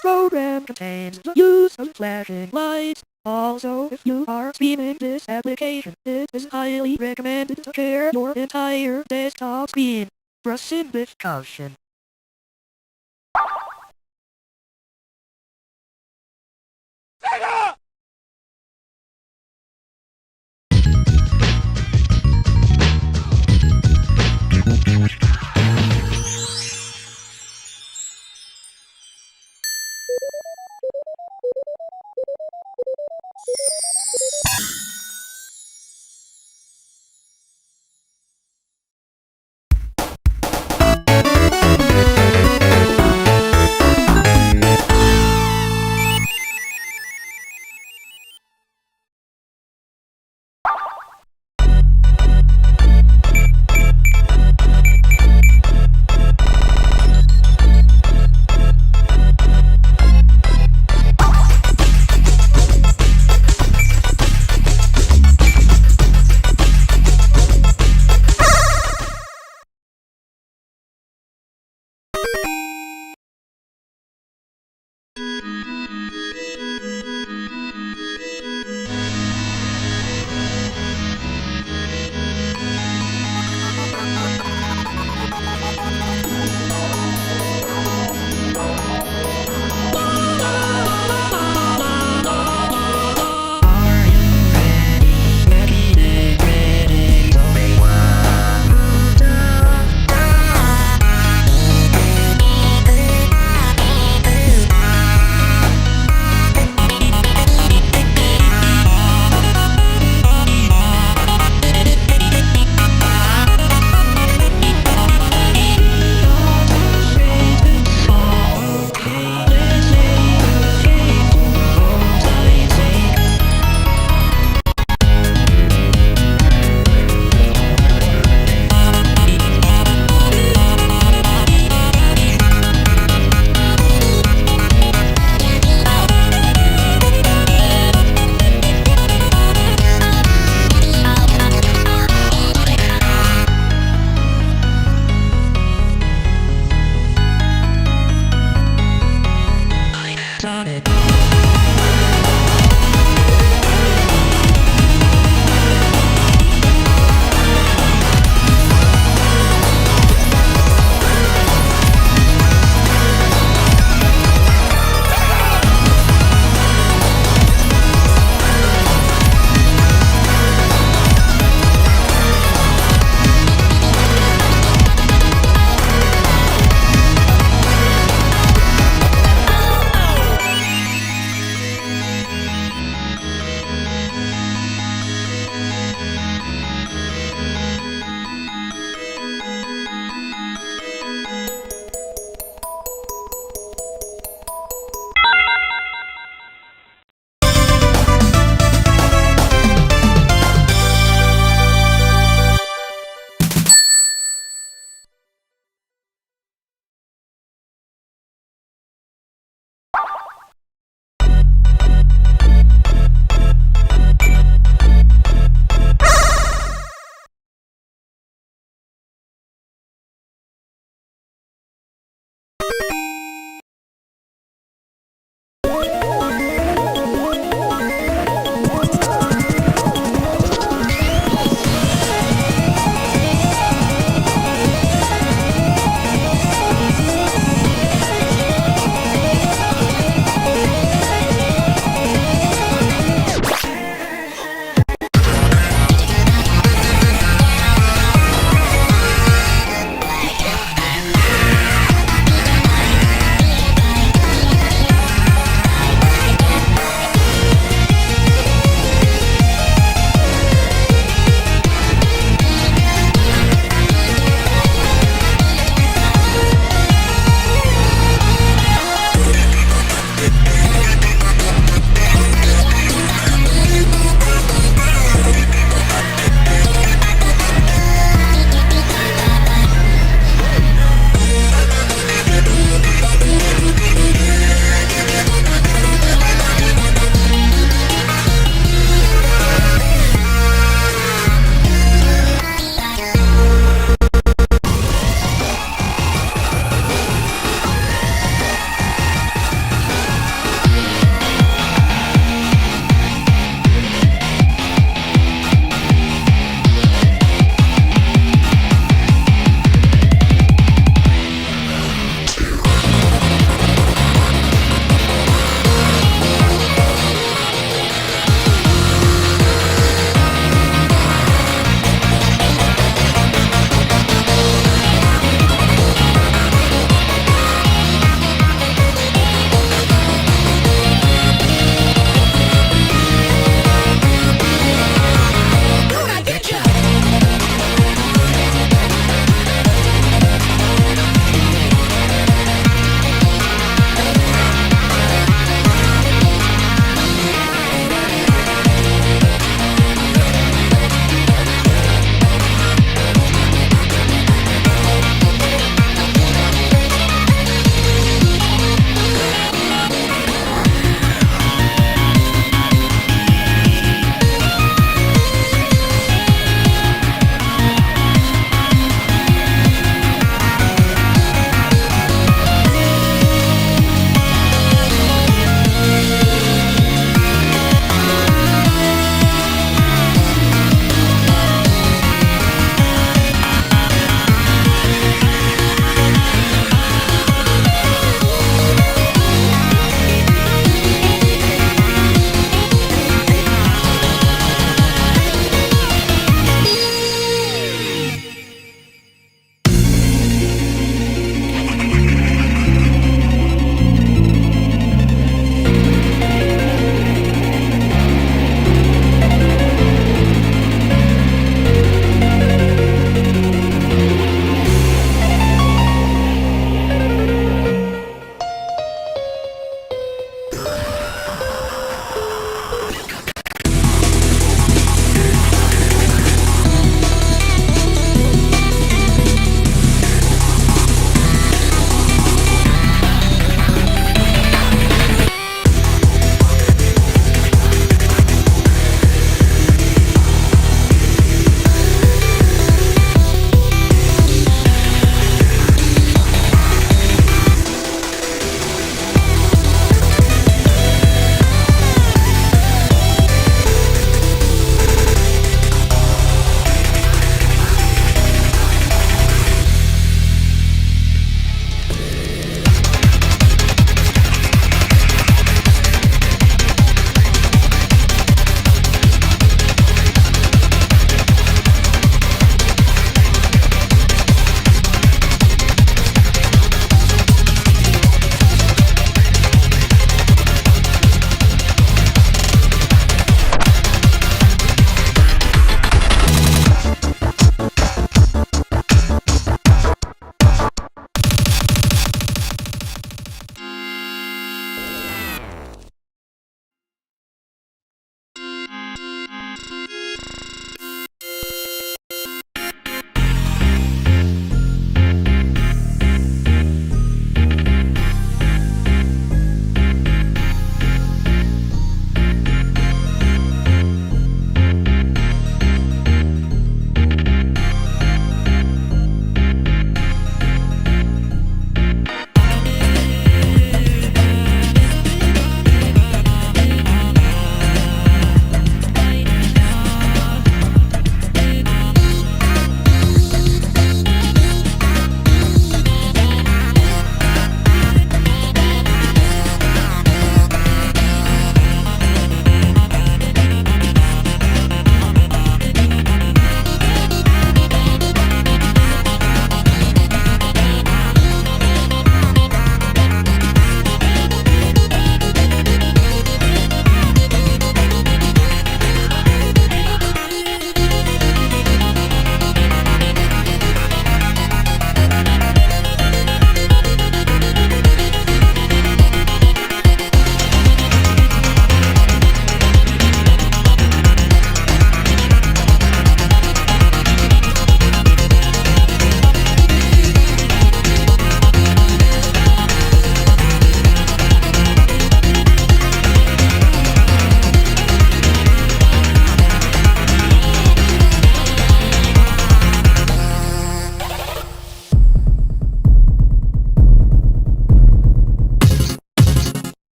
program contains the use of flashing lights. Also, if you are streaming this application, it is highly recommended to share your entire desktop screen. Proceed with caution.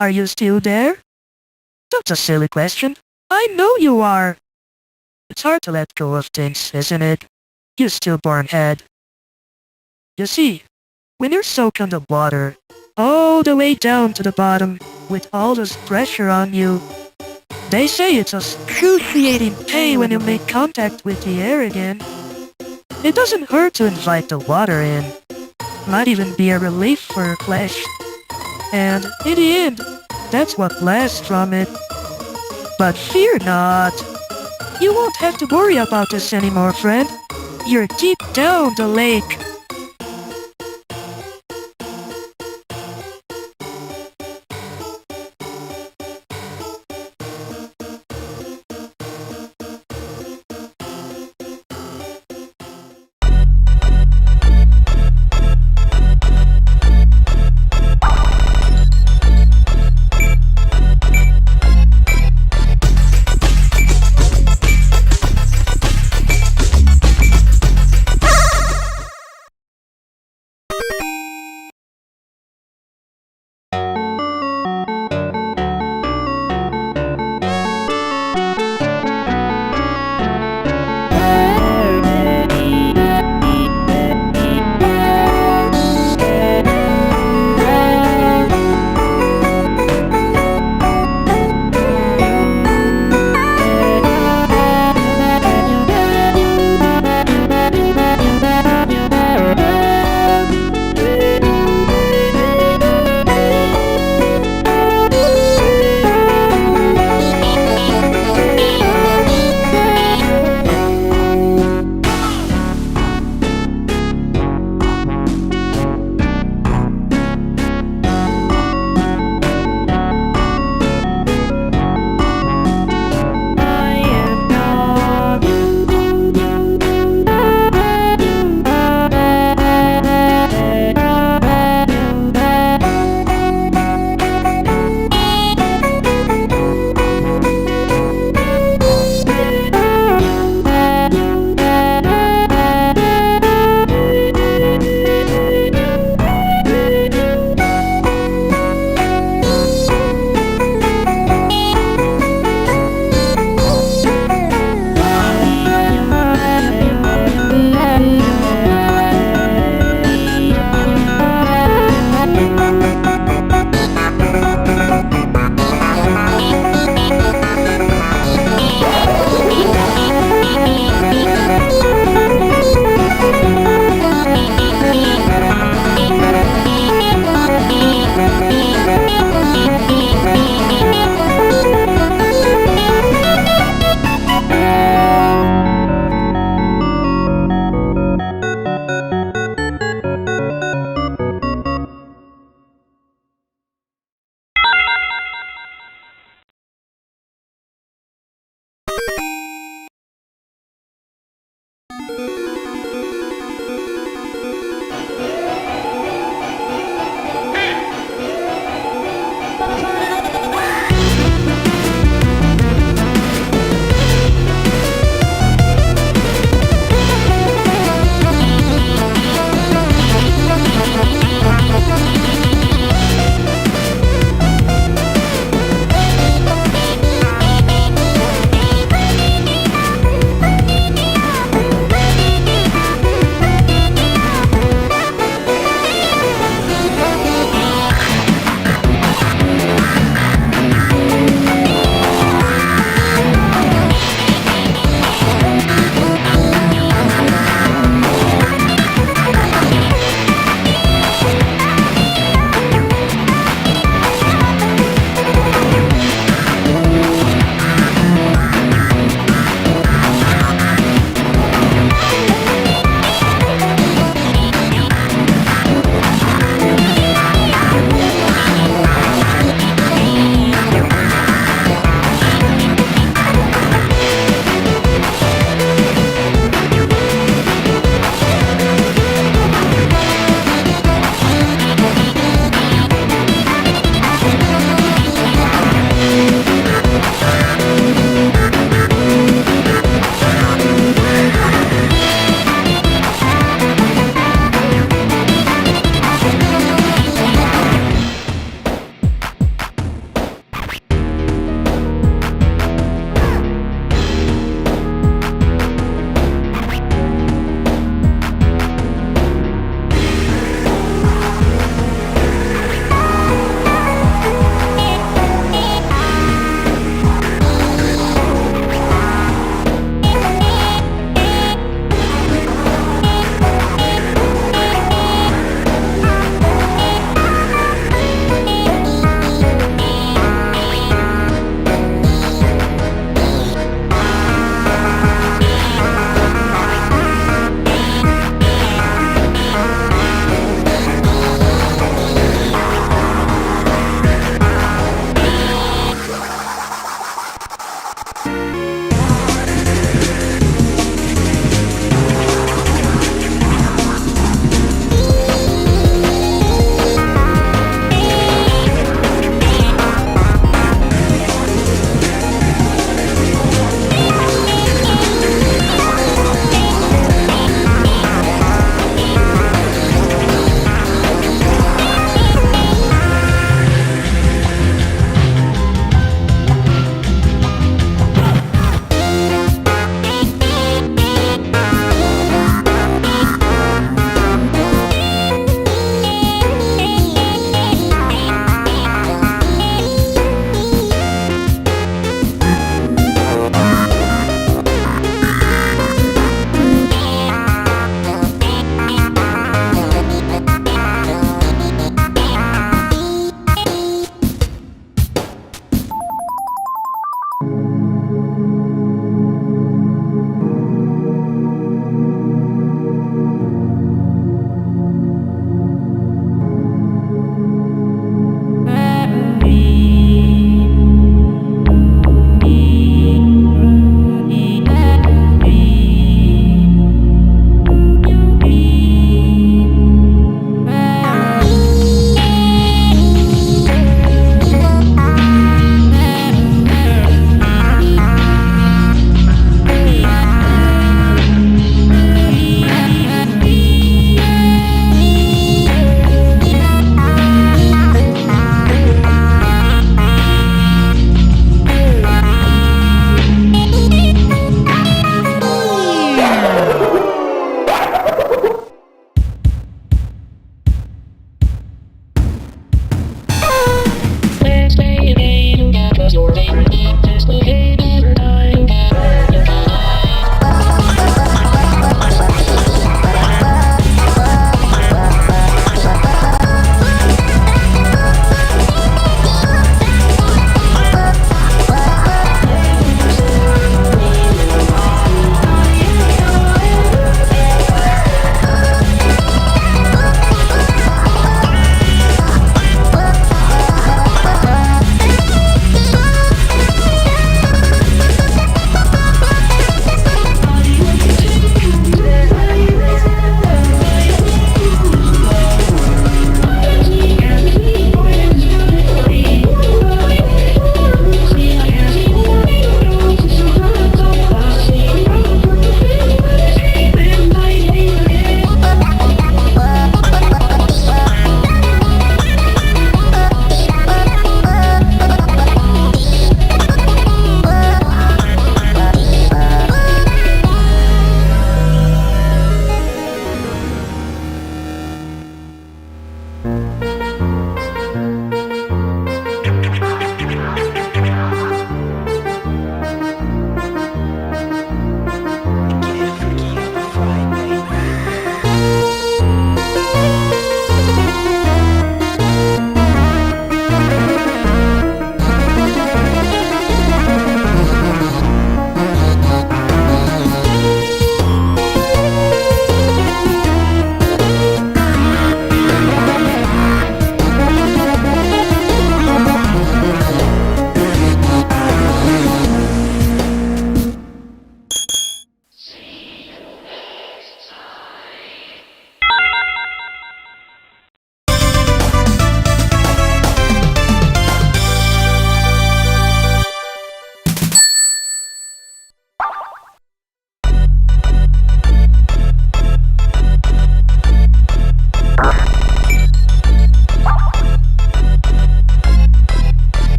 Are you still there? That's a silly question. I know you are. It's hard to let go of things, isn't it? You stillborn head. You see, when you're soaked underwater, all the way down to the bottom, with all this pressure on you, they say it's a excruciating pain when you make contact with the air again. It doesn't hurt to invite the water in. Might even be a relief for your flesh. And in the end, that's what lasts from it. But fear not. You won't have to worry about this anymore, friend. You're deep down the lake.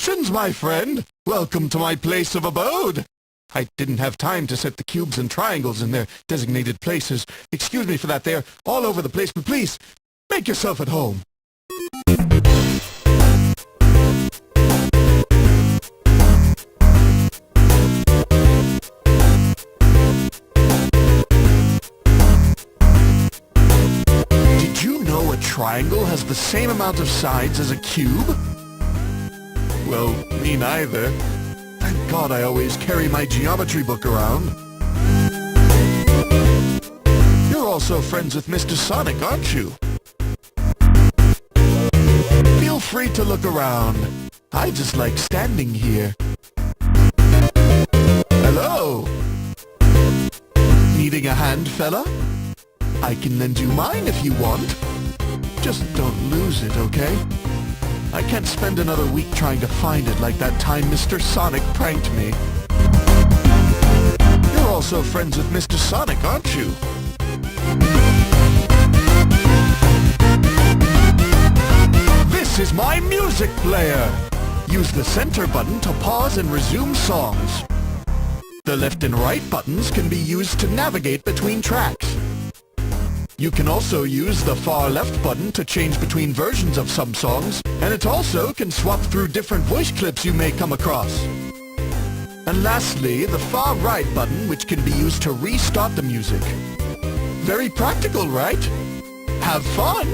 Congratulations, my friend! Welcome to my place of abode! I didn't have time to set the cubes and triangles in their designated places. Excuse me for that, they're all over the place, but please, make yourself at home. Did you know a triangle has the same amount of sides as a cube? Well, me neither. Thank God I always carry my geometry book around. You're also friends with Mr. Sonic, aren't you? Feel free to look around. I just like standing here. Hello? Needing a hand, fella? I can lend you mine if you want. Just don't lose it, okay? I can't spend another week trying to find it like that time Mr. Sonic pranked me. You're also friends with Mr. Sonic, aren't you? This is my music player! Use the center button to pause and resume songs. The left and right buttons can be used to navigate between tracks. You can also use the far left button to change between versions of some songs, and it also can swap through different voice clips you may come across. And lastly, the far right button, which can be used to restart the music. Very practical, right? Have fun!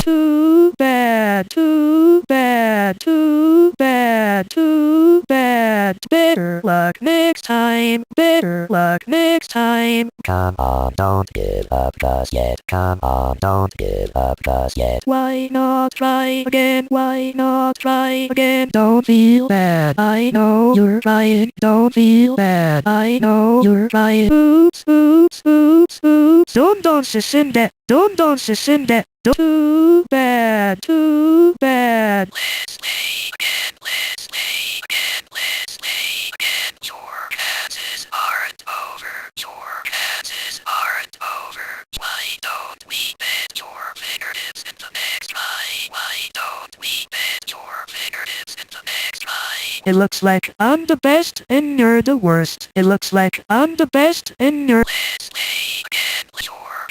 Too bad, too bad, too bad, too bad. Better luck next time, better luck next time. Come on, don't give up just yet. Come on, don't give up just yet. Why not try again? Why not try again? Don't feel bad. I know you're trying. Don't feel bad. I know you're trying. Oops, oops, oops, oops. Don't send that. Don't send that. Too bad. Too bad. Let's play again. Let's play again. Let's play again. Your chances aren't over. Your chances aren't over. Why don't we bet your fingertips in the next try? Why don't we bet your fingertips in the next try? It looks like I'm the best and you're the worst. It looks like I'm the best and you're... Let's play again.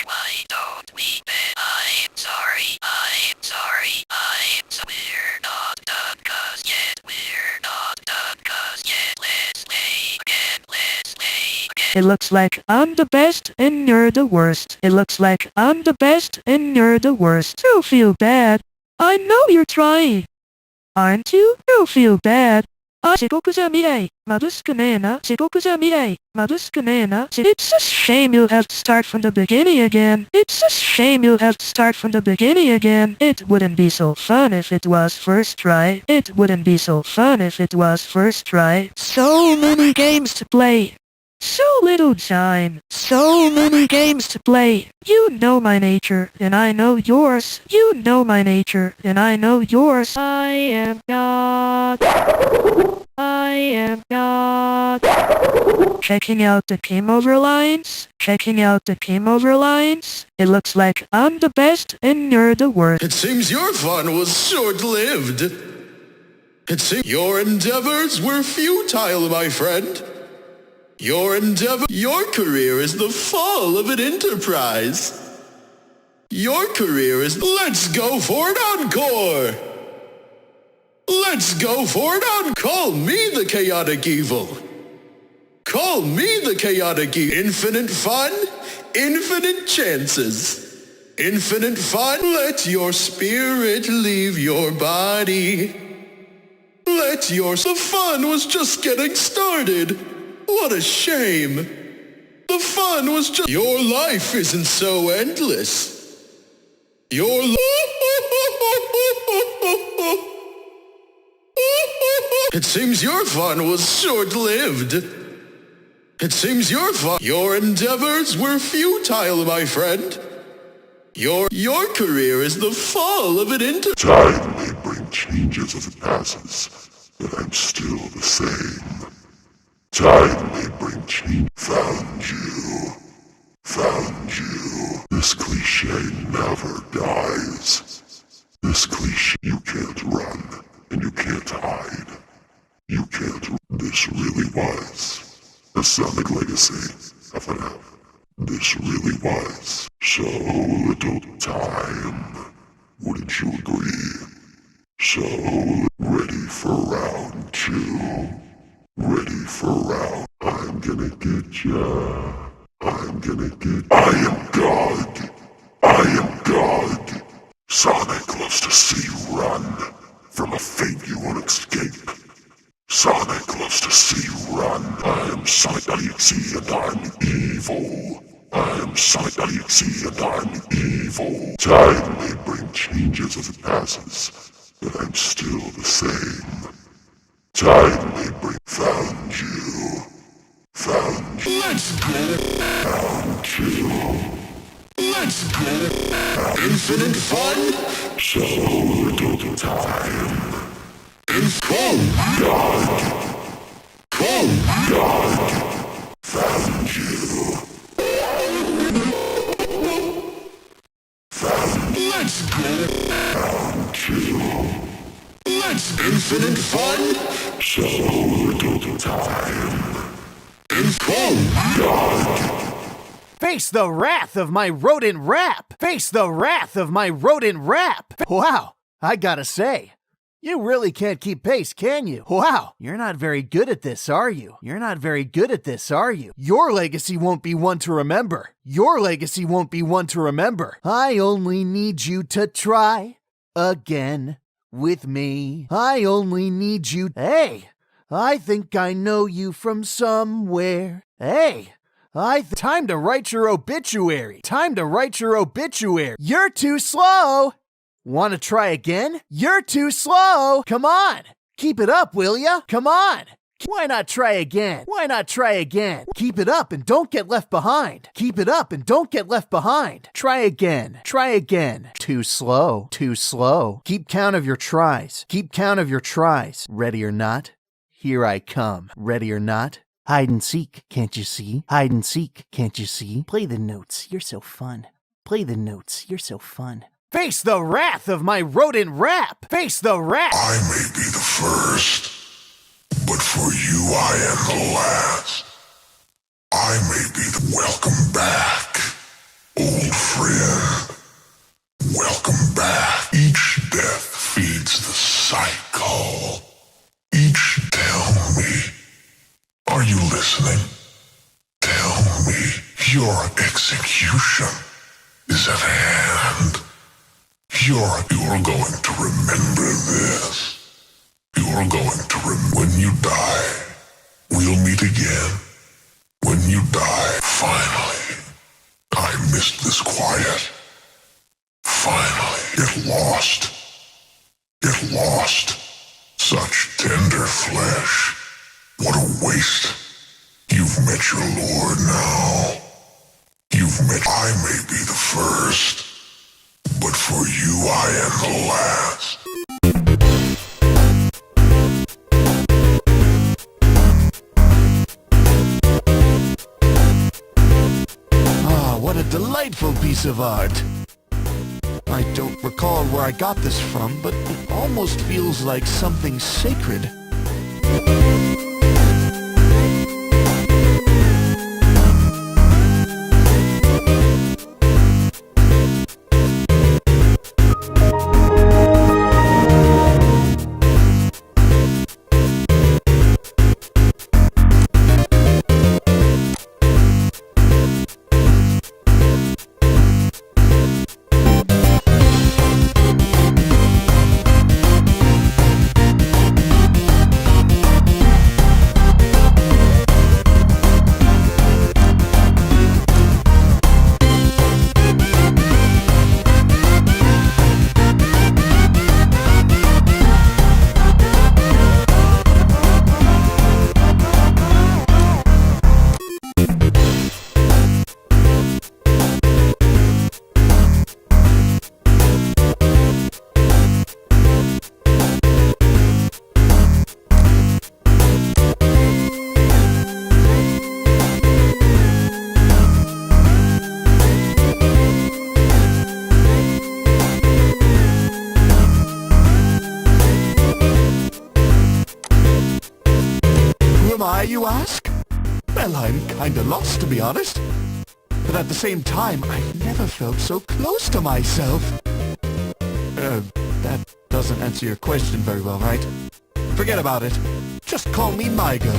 Why don't we bet? I'm sorry. We're not done. It looks like I'm the best and you're the worst. It looks like I'm the best and you're the worst. Don't feel bad. I know you're trying. Aren't you? Don't feel bad. It's a shame you'll have to start from the beginning again. It's a shame you'll have to start from the beginning again. It wouldn't be so fun if it was first try. It wouldn't be so fun if it was first try. So many games to play. So little time. So many games to play. You know my nature, and I know yours. You know my nature, and I know yours. I am God. I am God. Checking out the game over lines. Checking out the game over lines. It looks like I'm the best and you're the worst. It seems your fun was short-lived. It seems your endeavors were futile, my friend. Your career is the fall of an enterprise. Your career is, let's go for an encore. Let's go for an encore. Call me the chaotic evil. Call me the chaotic evil. Infinite fun, infinite chances. Infinite fun, let your spirit leave your body. The fun was just getting started. What a shame. The fun was just... Your life isn't so endless. It seems your fun was short-lived. It seems your endeavors were futile, my friend. Your career is the fall of an Time may bring changes as it passes, but I'm still the same. Time may bring change. Found you. This cliche never dies. This cliche, you can't run, and you can't hide. You can't. This really was a Sonic legacy of an app. This really was so little time. Wouldn't you agree? So ready for round 2. Ready for round. I'm gonna get ya. I am God. Sonic loves to see you run from a fate you won't escape. Sonic loves to see you run. I am Sonic.exe and I'm evil. Time may bring changes as it passes, but I'm still the same. Time may bring. Found you. Let's go. Found you. Let's go. Infinite fun. So little time. God. Found you. Let's go. Found you. Let's infinite fun. So little time. God. Face the wrath of my rodent rap! Face the wrath of my rodent rap! Wow, I gotta say, you really can't keep pace, can you? Wow, you're not very good at this, are you? Your legacy won't be one to remember. I only need you to try again with me. I only need you. Hey, I think I know you from somewhere. Hey, time to write your obituary. You're too slow. Want to try again? You're too slow. Come on. Keep it up, will ya? Come on. Why not try again? Keep it up and don't get left behind. Try again. Too slow. Keep count of your tries. Ready or not? Here I come. Ready or not? Hide and seek, can't you see? Play the notes, you're so fun. Face the wrath of my rodent rap! I may be the first, but for you I am the last. I may be the... Welcome back, old friend. Welcome back. Each death feeds the cycle. Tell me, are you listening? Tell Your execution is at hand. You're going to remember this. You're going to when you die. We'll meet again. When you die, finally. I missed this quiet. Finally, get lost. Get lost. Such tender flesh. What a waste. You've met your Lord now. You've met. I may be the first, but for you I am the last. Ah, what a delightful piece of art. I don't recall where I got this from, but it almost feels like something sacred. Who am I, you ask? Well, I'm kinda lost, to be honest. But at the same time, I've never felt so close to myself. That doesn't answer your question very well, right? Forget about it. Just call me Mygo.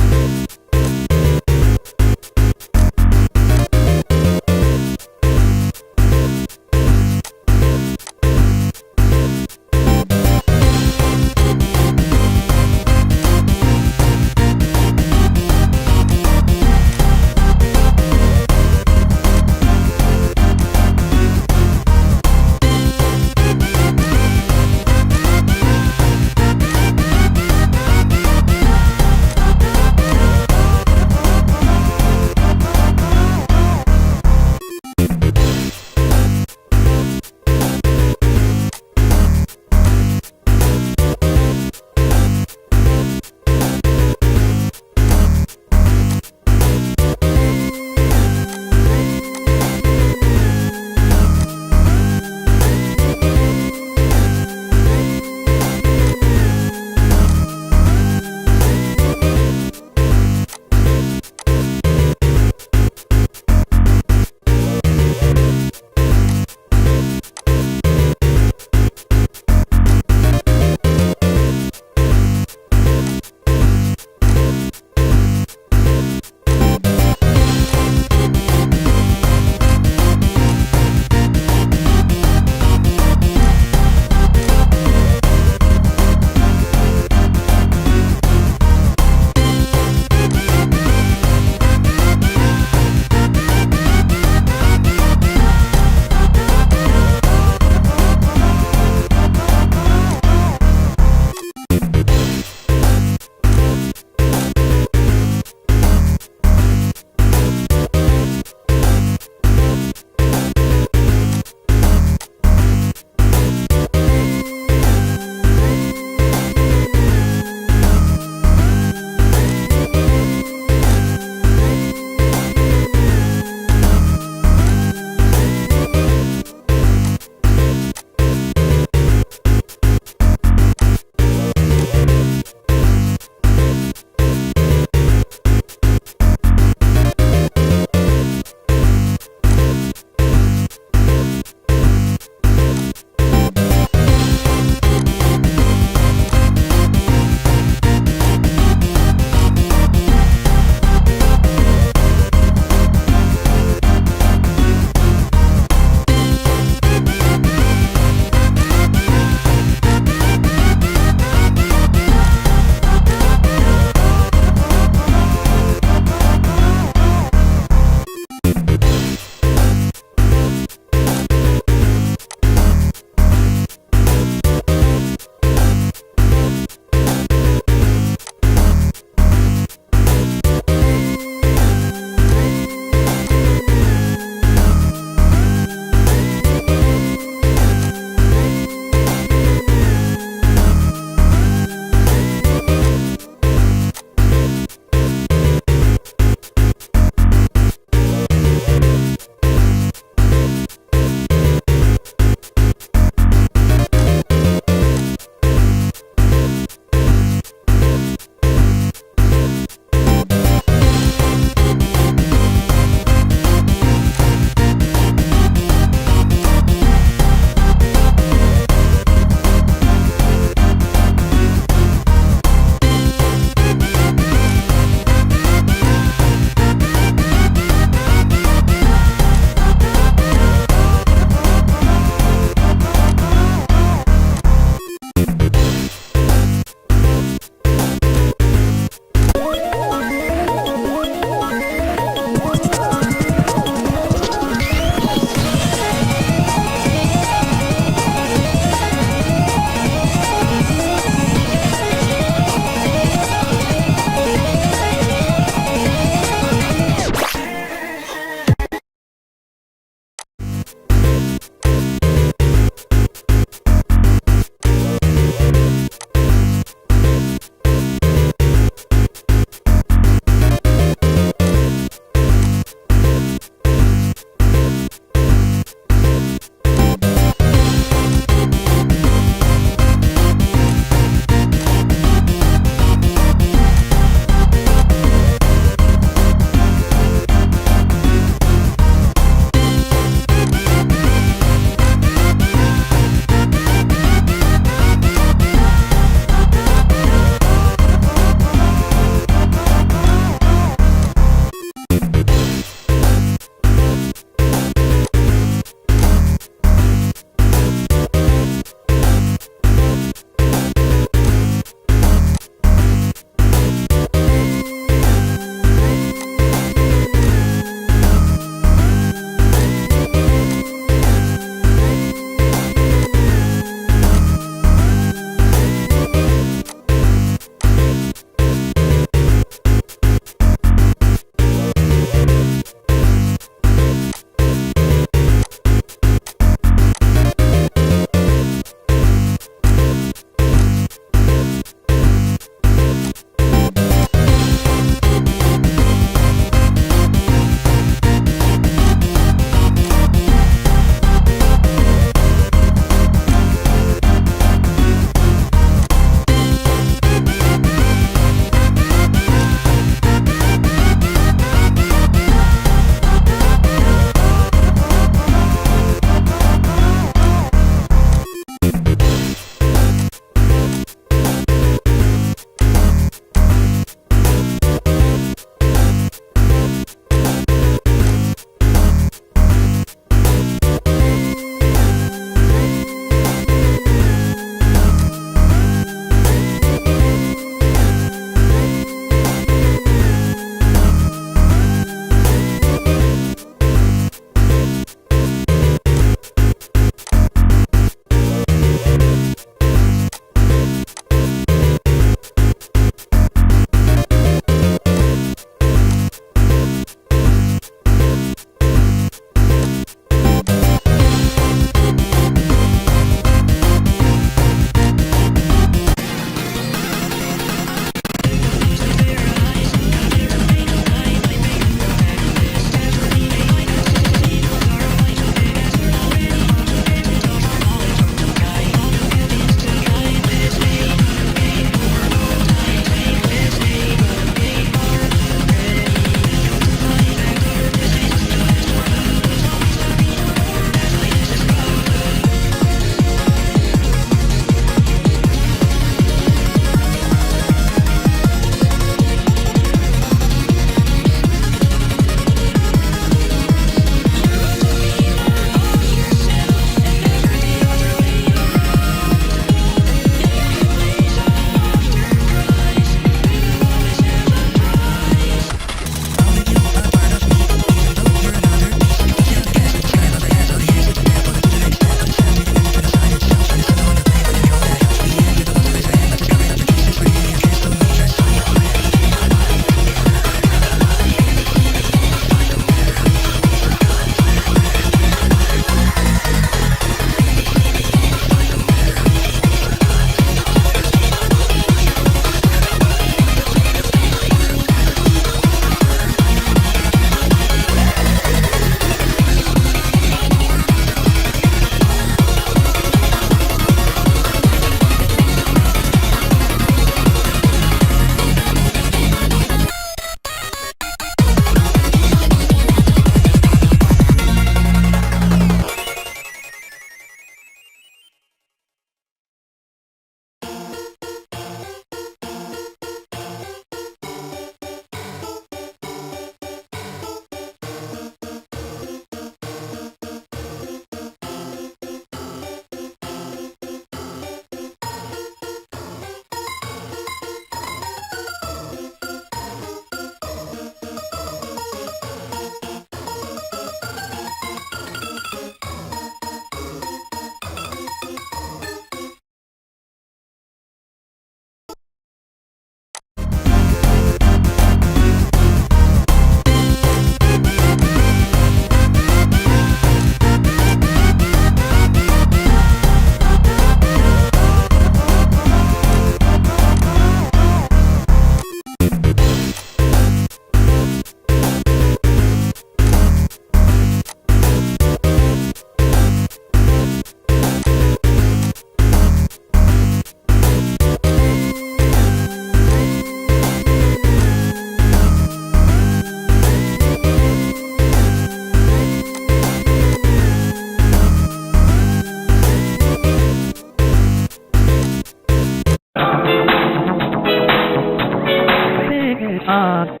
Alright.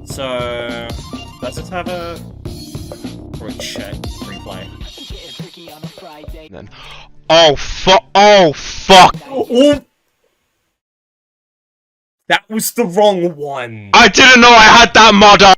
So let's just have a replay. Then, oh fuck! Oh fuck! Oh! That was the wrong one! I didn't know I had that mod on!